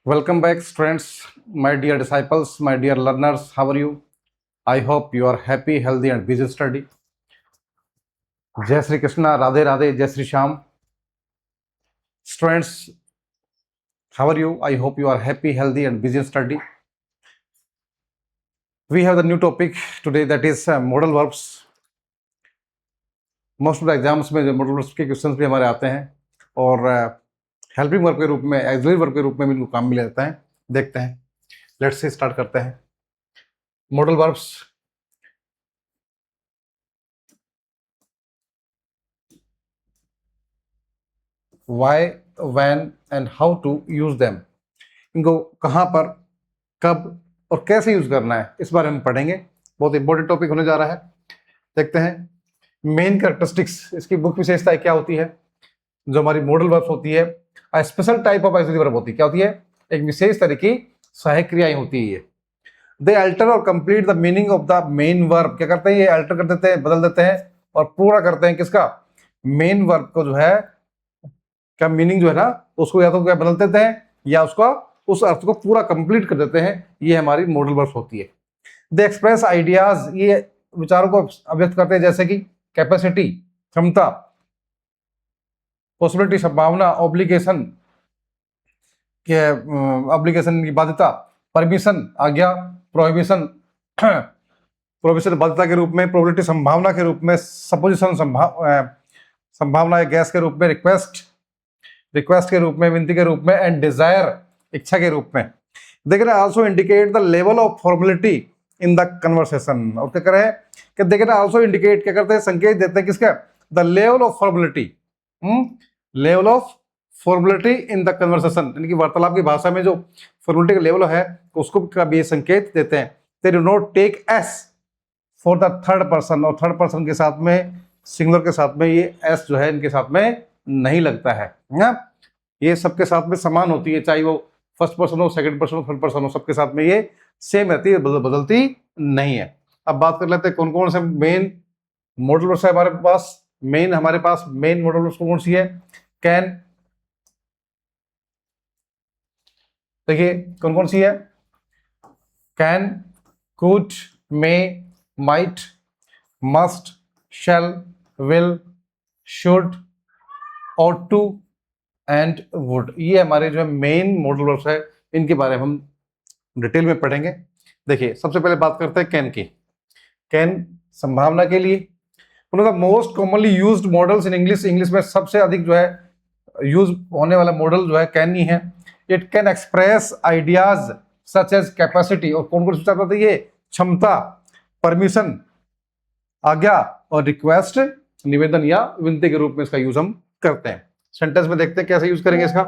Welcome back, students, my dear disciples, my dear learners. How are you? I hope you are happy, healthy, and busy study. Jai Sri Krishna, Radhe Radhe, Jai Sri Sham. Students, how are you? I hope you are happy, healthy, and busy in study. We have the new topic today, that is modal verbs. Most of the exams में जो modal verbs के questions भी हमारे आते हैं और helping verb के रूप में, एक्सिलरी वर्ब के रूप में भी इनको काम मिल जाता है। देखते हैं, लेट्स से स्टार्ट करते हैं। Modal verbs, why, when and how to use them. इनको कहाँ पर, कब और कैसे यूज करना है, इस बारे में पढ़ेंगे। बहुत इंपॉर्टेंट टॉपिक होने जा रहा है। देखते हैं मेन कैरेक्टरिस्टिक्स, इसकी मुख्य विशेषताएं क्या होती है। जो हमारी मॉडल वर्ब्स होती है, a special type of axillary verb होती है। क्या होती है? एक विशेष तरह की सहायक क्रियाएं होती है। दे अल्टर और complete the meaning of the main verb. क्या करते हैं? ये अल्टर कर देते हैं, बदल देते हैं और पूरा करते हैं किसका? मेन वर्ब को जो है, क्या मीनिंग जो है ना, उसको या तो क्या बदल देते हैं या उसका उस अर्थ को पूरा कंप्लीट कर देते हैं। ये हमारी मॉडल वर्ब्स होती है। दे एक्सप्रेस आइडियाज, ये विचारों को अभिव्यक्त करते हैं, जैसे कि कैपेसिटी, क्षमता, पॉसिबिलिटी, संभावना, ऑब्लिगेशन ऑब्लिगेशन की बाध्यता, परमिशन, आज्ञा, प्रोहिबिशन प्रोहिबिशन बाध्यता के रूप में, प्रोबेबिलिटी संभावना के रूप में, सपोजिशन संभावना गैस के रूप में, रिक्वेस्ट के रूप में, विनती के रूप में, एंड डिजायर, इच्छा के रूप में। They can also indicate the level of formality in the conversation. और क्या करें कि दे कैन आल्सो इंडिकेट, क्या करते हैं? संकेत देते हैं किसका? The level of formality, level of formality in the conversation, यानी कि वार्तालाप की भाषा में जो फॉर्मेलिटी का लेवल है उसको कभी संकेत देते हैं। They do not take s for the third person, और थर्ड पर्सन के साथ में, सिंगुलर के साथ में, ये एस जो है इनके साथ में नहीं लगता है ना। ये सबके साथ में समान होती है, चाहे वो फर्स्ट पर्सन हो, सेकंड पर्सन हो, थर्ड पर्सन हो, सबके साथ में ये सेम रहती है, बदलती नहीं है। अब बात कर लेते हैं कौन कौन से मेन मॉडल वर्ब्स है हमारे पास। मेन मॉडल वर्ब्स कौन सी है? कैन, देखिए कौन कौन सी है। Can, could, may, might, must, shall, will, should, ought to and would. ये हमारे जो है मेन मॉडल वर्ब्स है, इनके बारे में हम डिटेल में पढ़ेंगे। देखिए सबसे पहले बात करते हैं कैन की। कैन संभावना के लिए, one of the most commonly used models in English में सबसे अधिक जो है यूज होने वाला मॉडल जो है कैन ही है। It can express ideas such as capacity, और कौन कौन सा बताते हैं? ये क्षमता, परमिशन, आज्ञा, और रिक्वेस्ट, निवेदन या विनती के रूप में इसका यूज हम करते हैं। सेंटेंस में देखते हैं कैसे यूज करेंगे इसका।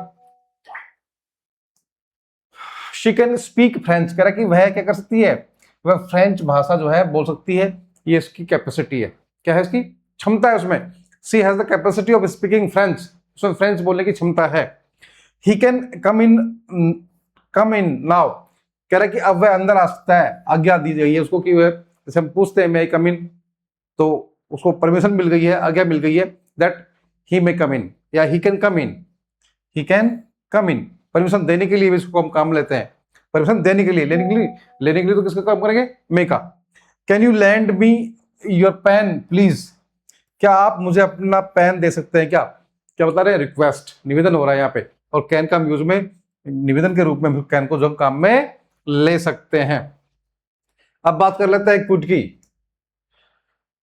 शी कैन स्पीक फ्रेंच, कह रहा कि वह क्या कर सकती है? वह फ्रेंच भाषा जो है बोल सकती है। ये इसकी कैपेसिटी है। क्या है? इसकी क्षमता है उसमें। She has the capacity of speaking French, उसमें फ्रेंच बोलने की क्षमता है। He can come in now, कह रहा है कि अब वह अंदर आ सकता है, आज्ञा दी गई है उसको कि वह, जैसे हम पूछते हैं मे आई कम इन, तो उसको परमिशन मिल गई है, आज्ञा मिल गई है, दैट ही मे कम इन या he can come in. He can come in, permission देने के लिए भी इसको हम काम लेते हैं। परमिशन देने के लिए, लेने के लिए तो किसका काम करेंगे? मे का। Can you land me your pen please, क्या आप मुझे अपना पेन दे सकते हैं? क्या क्या बता रहे हैं? रिक्वेस्ट, निवेदन हो रहा है यहाँ पे। और कैन का यूज में निवेदन के रूप में कैन को जो हम काम में ले सकते हैं। अब बात कर लेते हैं कुड की।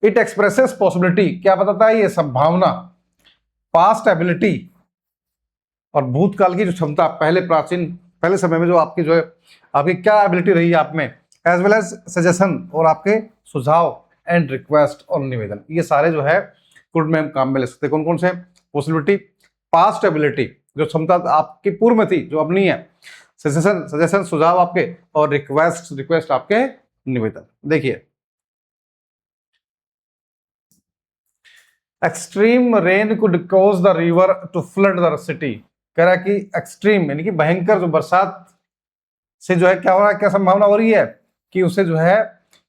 इट एक्सप्रेसेस पॉसिबिलिटी, क्या बताता है? ये संभावना, पास्ट एबिलिटी, और भूतकाल की जो क्षमता, पहले समय में जो आपकी जो है, आपकी क्या एबिलिटी रही है आप में, एज वेल एज सजेशन, और आपके सुझाव, एंड रिक्वेस्ट और निवेदन। ये सारे जो है कुड में हम काम में ले सकते हैं। कौन कौन से? पॉसिबिलिटी, पास्ट एबिलिटी, जो क्षमता आपकी पूर्व में थी जो अब नहीं है, सजेशन सुझाव आपके, और रिक्वेस्ट आपके, निवेदन। देखिए extreme rain could cause the river to flood the city, कह रहा है कि एक्सट्रीम यानी कि भयंकर जो बरसात से जो है क्या हो रहा है, क्या संभावना हो रही है कि उसे जो है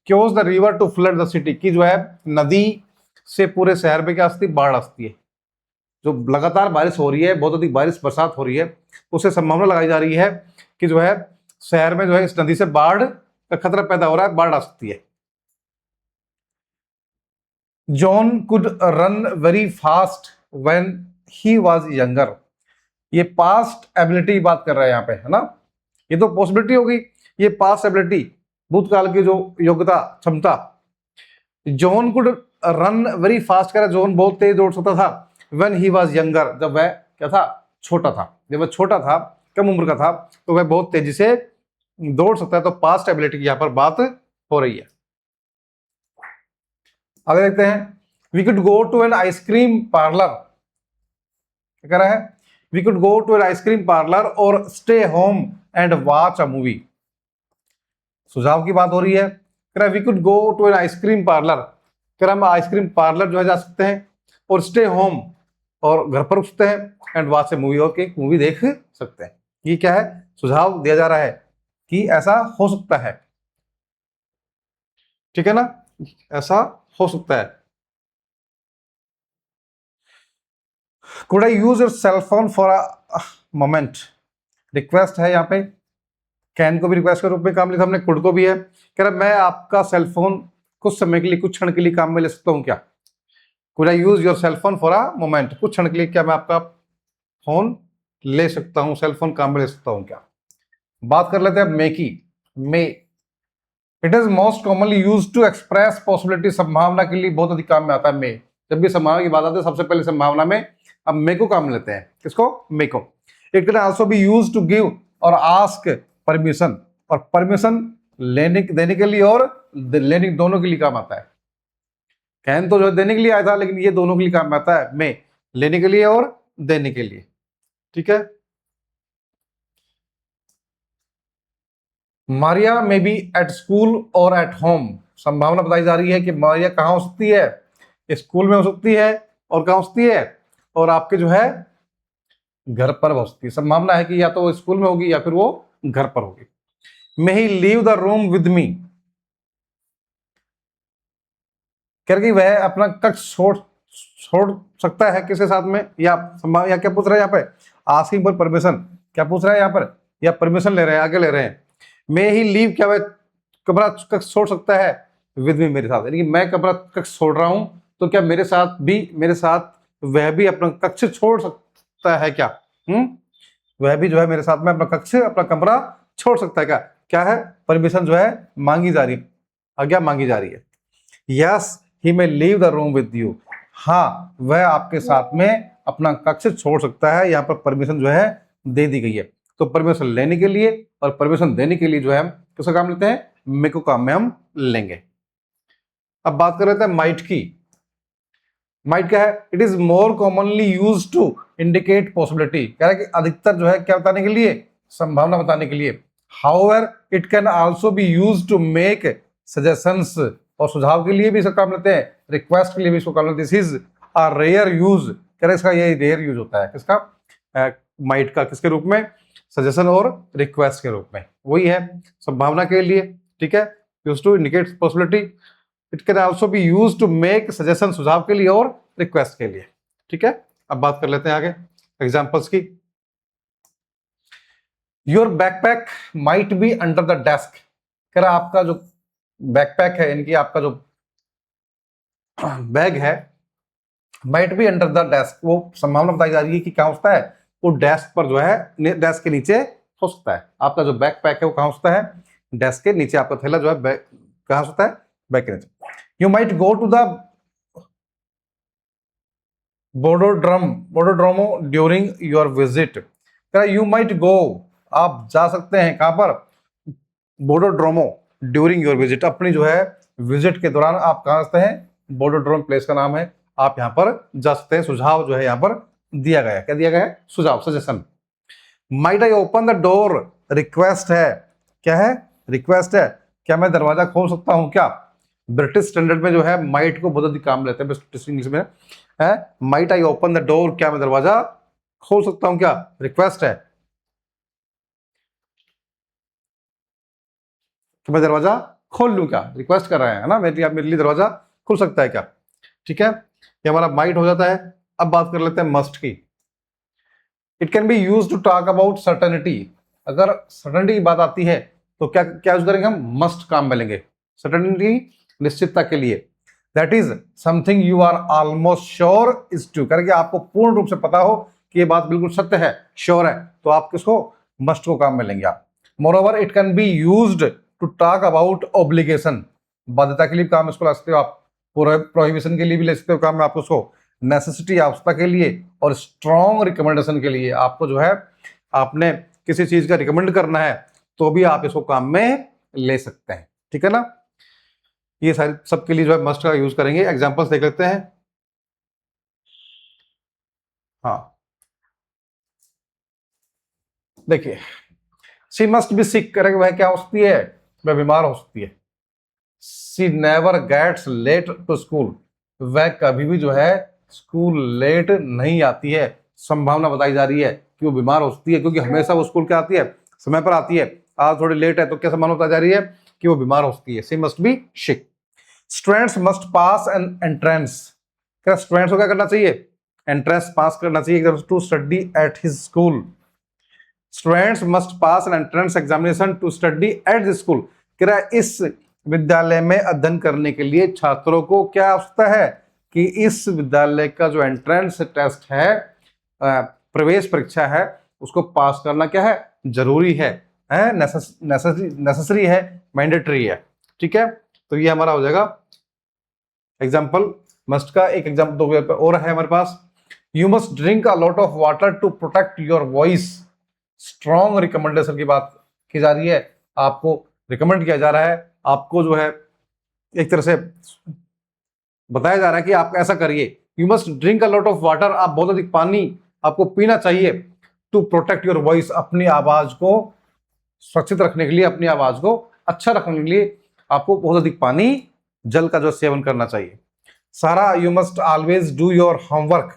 cause the river to flood the city, की जो है नदी से पूरे शहर में क्या आती है? बाढ़ आती है। जो लगातार बारिश हो रही है, बहुत अधिक बारिश बरसात हो रही है, उससे संभावना लगाई जा रही है कि जो है शहर में जो है इस नदी से बाढ़ का खतरा पैदा हो रहा है, बाढ़ आ सकती है। John could run very fast when he was younger. ये पास्ट एबिलिटी की बात कर रहा है यहाँ पे, है ना। ये तो पॉसिबिलिटी होगी, ये पास्ट एबिलिटी, भूतकाल की जो योग्यता, क्षमता। John could run very fast, कह रहा जॉन बहुत तेज दौड़ सकता था व्हेन ही वाज यंगर, जब वह क्या था, छोटा था। जब वह छोटा था, कम उम्र का था, तो वह बहुत तेजी से दौड़ सकता है। तो पास्ट एबिलिटी की यहाँ पर बात हो रही है। आगे देखते हैं, we could go to an ice cream parlour. क्या कह रहा है, we could go to an ice cream parlour और stay home and watch a movie. सुझाव की बात हो रही है, कह रहा we could go to an ice cream parlour, कह रहा हम आइसक्रीम पार्लर जो है जा सकते हैं, और स्टे होम, और घर पर रुक सकते हैं, एंड वॉच ए मूवी, और एक मूवी देख सकते हैं। ये क्या है, सुझाव दिया जा रहा है कि ऐसा हो सकता है, ठीक है ना, ऐसा हो सकता है। Could I use your cell phone for a moment, request है यहाँ पे, कैन को भी रिक्वेस्ट के रूप में काम लिया हमने, कुड को भी है। कह रहा मैं आपका सेल फोन कुछ समय के लिए, कुछ क्षण के लिए काम में ले सकता हूँ क्या। Could I use your cell phone for a moment, कुछ क्षण के लिए क्या मैं आपका फोन ले सकता हूँ, सेल फोन काम में ले सकता हूँ क्या। बात कर लेते हैं मे की। May, it is most commonly use to express possibility, संभावना के लिए बहुत अधिक काम में आता है मे। जब भी संभावना की बात आती है सबसे पहले संभावना में अब मे को काम लेते हैं। किसको, मे को। It can also be use to give or ask permission, और परमिशन लेने देने के लिए और लेने दोनों के लिए काम आता है। कैन तो जो देने के लिए आया था, लेकिन ये दोनों के लिए काम आता है, मे लेने के लिए और देने के लिए, ठीक है। मारिया में बी एट स्कूल और एट होम, संभावना बताई जा रही है कि मारिया कहाँ हो सकती है, स्कूल में हो सकती है, और कहाँ हो सकती है, और आपके जो है घर पर हो सकती है। संभावना है कि या तो वो स्कूल में होगी या फिर वो घर पर होगी। May he leave the room with me, करके वह अपना कक्ष छोड़ छोड़ सकता है किसके साथ में, या क्या पूछ रहा है यहाँ पे, आस्किंग फॉर परमिशन, क्या पूछ रहा है यहाँ पर, या परमिशन ले रहे हैं, आगे ले रहे हैं। मे ही लीव, क्या वह कमरा कक्ष छोड़ सकता है विद मी, मेरे साथ, यानी कि मैं कमरा कक्ष छोड़ रहा हूं, तो क्या मेरे साथ भी, मेरे साथ वह भी अपना कक्ष छोड़ सकता है क्या। वह भी जो है मेरे साथ में अपना कक्ष, अपना कमरा छोड़ सकता है क्या। क्या है, परमिशन जो है मांगी जा रही है, आज्ञा मांगी जा रही है। Yes he may leave the room with you, हाँ वह आपके साथ में अपना कक्ष छोड़ सकता है। यहाँ पर परमिशन जो है दे दी गई है, तो परमिशन लेने के लिए और परमिशन देने के लिए जो है हम किसका काम लेते हैं, मे को काम में हम लेंगे। अब बात कर लेते हैं माइट की। माइट क्या है, it is more commonly use to indicate possibility, कह रहा है कि अधिकतर जो है क्या बताने के लिए, संभावना बताने के लिए। However it can also be use to make suggestions, और सुझाव के लिए भी इसका काम लेते हैं, रिक्वेस्ट के लिए भी इसको काम लेते हैं। This is a rare use, कह रहे इसका ये रेयर यूज होता है किसका, माइट का, किसके रूप में, सजेशन और रिक्वेस्ट के रूप में, वही है संभावना के लिए, ठीक है। Use to indicate possibility, it can also be use to make suggestion, सुझाव के लिए और रिक्वेस्ट के लिए, ठीक है। अब बात कर लेते हैं आगे एग्जांपल्स की। Your backpack might be under the desk, कह रहा आपका जो बैकपैक है, यानी आपका जो बैग है, might be under the desk, वो संभावना बताई जा रही है कि कहाँ होता है, वो डेस्क पर जो है, डेस्क के नीचे हो सकता है। आपका जो बैकपैक है वो कहाँ हो सकता है, डेस्क के नीचे, आपका थैला जो है बैग कहाँ हो सकता है, बैग के नीचे। You might go to the bododromo during your visit, you might go, आप जा सकते हैं कहां पर, बोडोड्रोमो ड्यूरिंग योर विजिट, अपनी जो है विजिट के दौरान आप कहां सकते हैं, बोडोड्रोम प्लेस का नाम है, आप यहां पर जा सकते हैं। सुझाव जो है यहां पर दिया गया है, क्या दिया गया है, सुझाव, suggestion. Might I open the door, request है, क्या है, रिक्वेस्ट है, क्या मैं दरवाजा खोल सकता हूं क्या। ब्रिटिश स्टैंडर्ड में जो है माइट को बहुत अधिक काम लेते हैं, ब्रिटिश इंग्लिश में है, might I open the door, क्या मैं दरवाजा खोल सकता हूं क्या, रिक्वेस्ट है कि मैं दरवाजा खोल लूं क्या, रिक्वेस्ट कर रहे हैं ना, मेरे लिए दरवाजा खुल सकता है क्या, ठीक है। ये हमारा माइट हो जाता है। अब बात कर लेते हैं मस्ट की। It can be use to talk about certainty, अगर सर्टेनिटी की बात आती है तो क्या क्या यूज करेंगे हम, मस्ट काम में लेंगे। सर्टेनिटी निश्चितता के लिए, that is something you are almost sure is true, करके आपको पूर्ण रूप से पता हो कि ये बात बिल्कुल सत्य है, श्योर है, तो आप किसको, मस्ट को काम में लेंगे आप। Moreover it can be used to talk about obligation, बाध्यता के लिए काम इसको ला सकते हो आप, प्रोहिबिशन के लिए भी ले सकते हो काम में आप उसको, नेसेसिटी आवश्यकता के लिए, और स्ट्रॉन्ग रिकमेंडेशन के लिए, आपको जो है आपने किसी चीज का रिकमेंड करना है तो भी आप इसको काम में ले सकते हैं, ठीक है ना। ये सारी सबके लिए जो है मस्ट का यूज करेंगे। एग्जांपल्स देख लेते हैं। हाँ देखिए, शी मस्ट बी सिक, करेंगे वह क्या हो सकती है, वह बीमार हो सकती है। She never gets late to school, वह कभी भी जो है स्कूल लेट नहीं आती है, संभावना बताई जा रही है कि वो बीमार हो सकती है, क्योंकि हमेशा वो स्कूल क्या आती है, समय पर आती है, आज थोड़ी लेट है तो क्या संभावना बताई जा रही है कि वो बीमार हो सकती है। She must be sick. Students must pass an entrance, क्या स्टूडेंट्स को क्या करना चाहिए, एंट्रेंस पास करना चाहिए to study at his school. Students must pass an entrance examination to study at the school, क्या इस विद्यालय में अध्ययन करने के लिए छात्रों को क्या आवश्यकता है कि इस विद्यालय का जो एंट्रेंस टेस्ट है, प्रवेश परीक्षा है, उसको पास करना क्या है, जरूरी है, नेसेसरी है, मैंडेटरी है, ठीक है। तो ये हमारा हो जाएगा एग्जाम्पल मस्ट का। एक एग्जाम्पल दो और है हमारे पास, you must drink a lot of water to protect your voice, strong recommendation की बात की जा रही है, आपको रिकमेंड किया जा रहा है, आपको जो है एक तरह से बताया जा रहा है कि आप ऐसा करिए, you must drink a lot of water, आप बहुत अधिक पानी आपको पीना चाहिए, टू प्रोटेक्ट योर वॉइस, अपनी आवाज को सुरक्षित रखने के लिए, अपनी आवाज को अच्छा रखने के लिए आपको बहुत अधिक पानी, जल का जो सेवन करना चाहिए। सारा you must always do your homework,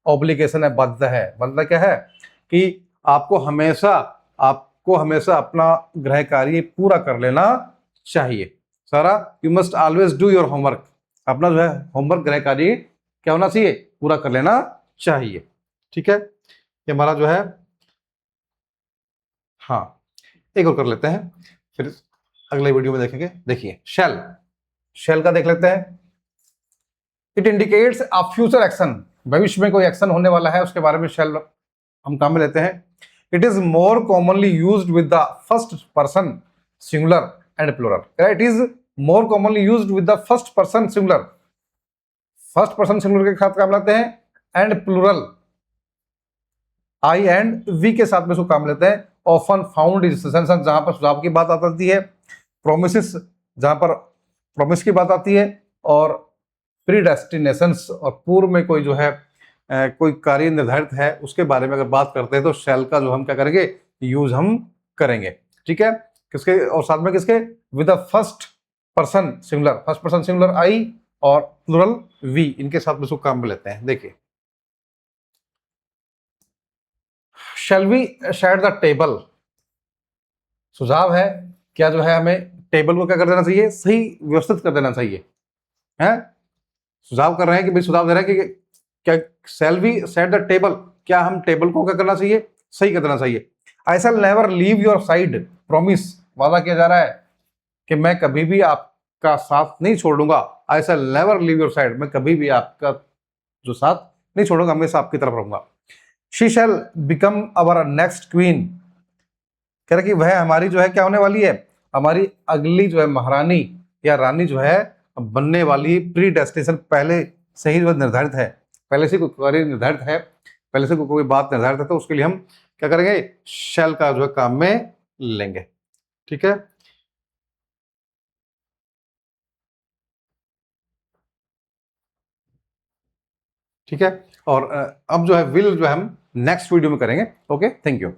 obligation है, बाध्यता है, बाध्यता क्या है कि आपको हमेशा अपना गृह कार्य पूरा कर लेना चाहिए। सारा you must always do your homework, अपना जो है होमवर्क गृह कार्य क्या होना चाहिए, पूरा कर लेना चाहिए, ठीक है। ये हमारा जो है, हाँ एक और कर लेते हैं फिर अगले वीडियो में देखेंगे। देखिए शेल, शेल का देख लेते हैं। It indicates a future action, भविष्य में कोई एक्शन होने वाला है उसके बारे में शेल हम काम में लेते हैं। It is more commonly used with the first person singular and plural, it is more commonly used with the first person singular, first person singular के साथ काम लेते हैं, and plural I and we के साथ में इसको काम लेते हैं। ऑफन फाउंड इन सिचुएशंस, जहां पर सुझाव की बात आती है, प्रोमिसेस जहां पर प्रॉमिस की बात आती है, और प्रीडेस्टिनेशंस, और पूर्व में कोई जो है कोई कार्य निर्धारित है उसके बारे में अगर बात करते हैं तो शैल का जो हम क्या करेंगे, यूज हम करेंगे, ठीक है। किसके, और साथ में किसके, with the first person singular, first person singular I और प्लूरल वी, इनके साथ में इसको काम में लेते हैं। देखिए shall we share the table, सुझाव है क्या जो है हमें टेबल को क्या कर देना चाहिए, सही व्यवस्थित कर देना चाहिए, है सुझाव कर रहे हैं कि भाई सुझाव दे रहे हैं कि क्या shall we set the table, क्या हम टेबल को क्या करना चाहिए, सही कर देना चाहिए। I shall never leave your side, promise, वादा किया जा रहा है कि मैं कभी भी आपका साथ नहीं छोड़ूंगा, I shall never leave your side, मैं कभी भी आपका जो साथ नहीं छोड़ूंगा, हमेशा आपकी तरफ रहूंगा। She shell become our next queen, कह रहे कि वह हमारी जो है क्या होने वाली है, हमारी अगली जो है महारानी या रानी जो है बनने वाली, प्री डेस्टिनेशन पहले से ही निर्धारित है, पहले से कोई कार्य निर्धारित है, पहले से कोई बात निर्धारित है, तो उसके लिए हम क्या करेंगे, शैल का जो है काम में लेंगे, ठीक है। ठीक है, और अब जो है विल जो है हम नेक्स्ट वीडियो में करेंगे। Okay, thank you.